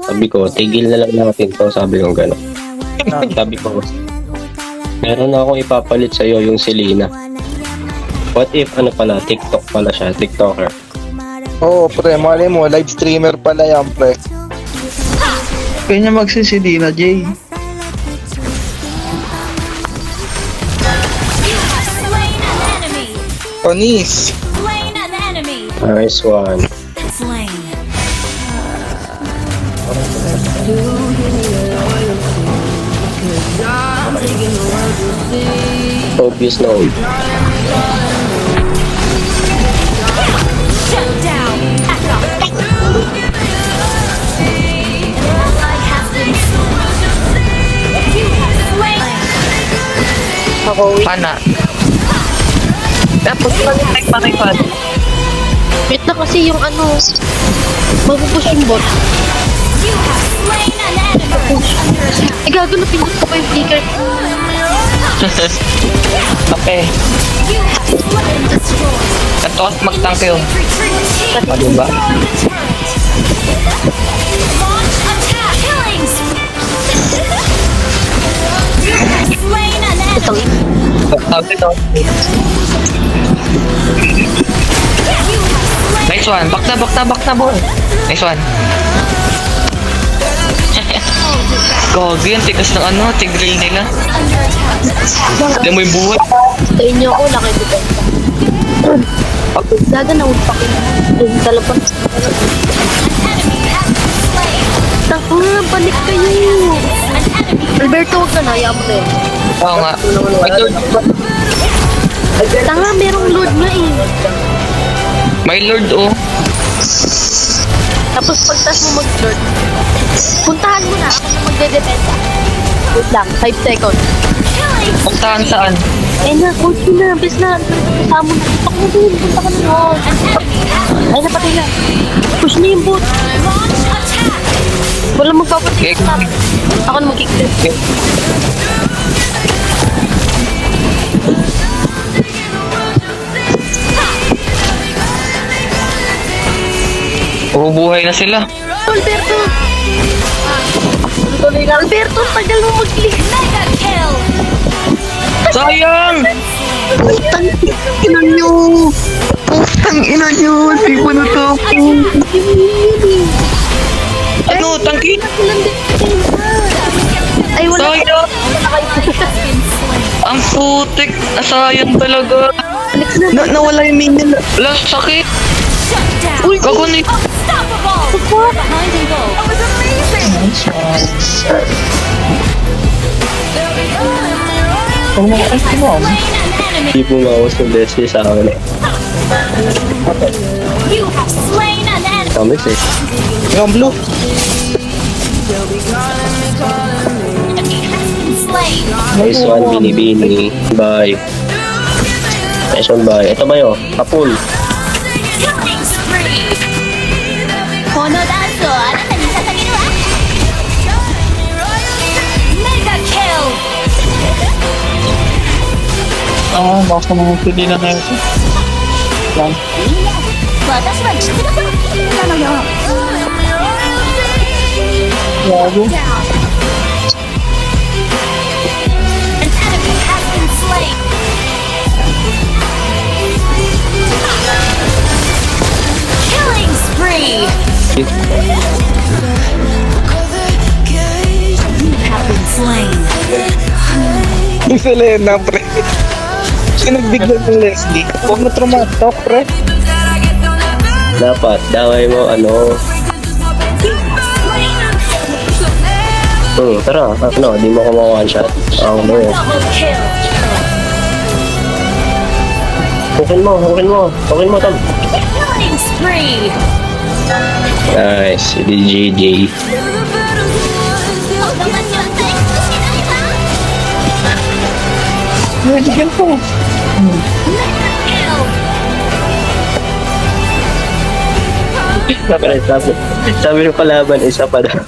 Sabi ko, tigil na lang natin to. Sabi ko gano'n. Sabi ko, meron na akong ipapalit sa'yo yung Selena. What if ano pala, TikTok pala siya, TikToker. Oo, pre, mali mo, live streamer pala yan, pre. Kanya magsisilina, Jay. Slain an enemy. Panis. Slain an enemy. Nice one. Slain. Obvious no. Shut down. Echo. Ally has been slain. You have slain. Pana. Tapos mag-type pa kay Pan. Wait na kasi yung ano, mapupush yung bot. You have slain an enemy. Eh gago na pinot ko pa yung flicker. Kape. You have slain destroyed. Kanto kasi mag-tank yun. Retreat. Ano ba? Launch attack. Killings. You have slain an enemy. Tawag ito. You have slain. Nice one. Back na, boy. Nice one. Gogi, ang tigas ng ano, tigrill nila. Hindi mo yung buhat. Sa inyo ako, nakikipenta. Gaga na ulpak yun. Yung talapan. Tanga, balik kayo. Alberto, wag ka na, hayaan mo na yun. Oo nga. Tanga, merong load nga eh. My lord, oh. Tapos pagtas mo mag-load, puntahan mo na, ako na magde-dependa. Wait lang, 5 seconds. Puntahan saan? Eh na, coach mo na, bis na, kasama na. Punta ka na dun, punta ka na dun. Ay, napatay na. Push na yung boot. Launch attack. Wala magpapatik sa amin. Ako na mag-kick-flip. Puro buhay na sila. Alberto! Tuloy na, Alberto, tagal mo mag-click. Mega kill. Sayang! Putang ina nyo! Putang ina nyo! Di ba na to? Ano? Tangki? Ay, wala. Sayang! Ang putik! Nasayang talaga! Alex na. Nawala yung minion. Wala, sakit! Shut down. Uy, Kakunit! Unstoppable. Behind and go. That was amazing. Slain an enemy. Hindi pumawas ng Leslie sa akin eh. You have slain an enemy. Promise eh. Yung blue. Enemy has been slain. Nice one, Binibini. Bye. Nice one, bye. Ito ba yun? Kapul. Killing spree. このダンスをあなたに捧げるわ。Mega kill. Ah, baka mga pili na na ito. Yan. 私は実力のキングなのよ。Gago. An enemy has been slain. Killing spree. You have been slain. Yung Selena, pre. Sinagbigyan ng Leslie. Huwag na trumatok, pre. Dapat, daway mo ano. Tara, ano, di mo ko one shot. Ano, Double kill. hukin mo, Tom. Killing spree. Nice, DJJ. お友達は退屈しないわ。 Bigyan ko. Mega kill. Sabi ng kalaban, isa pa daw.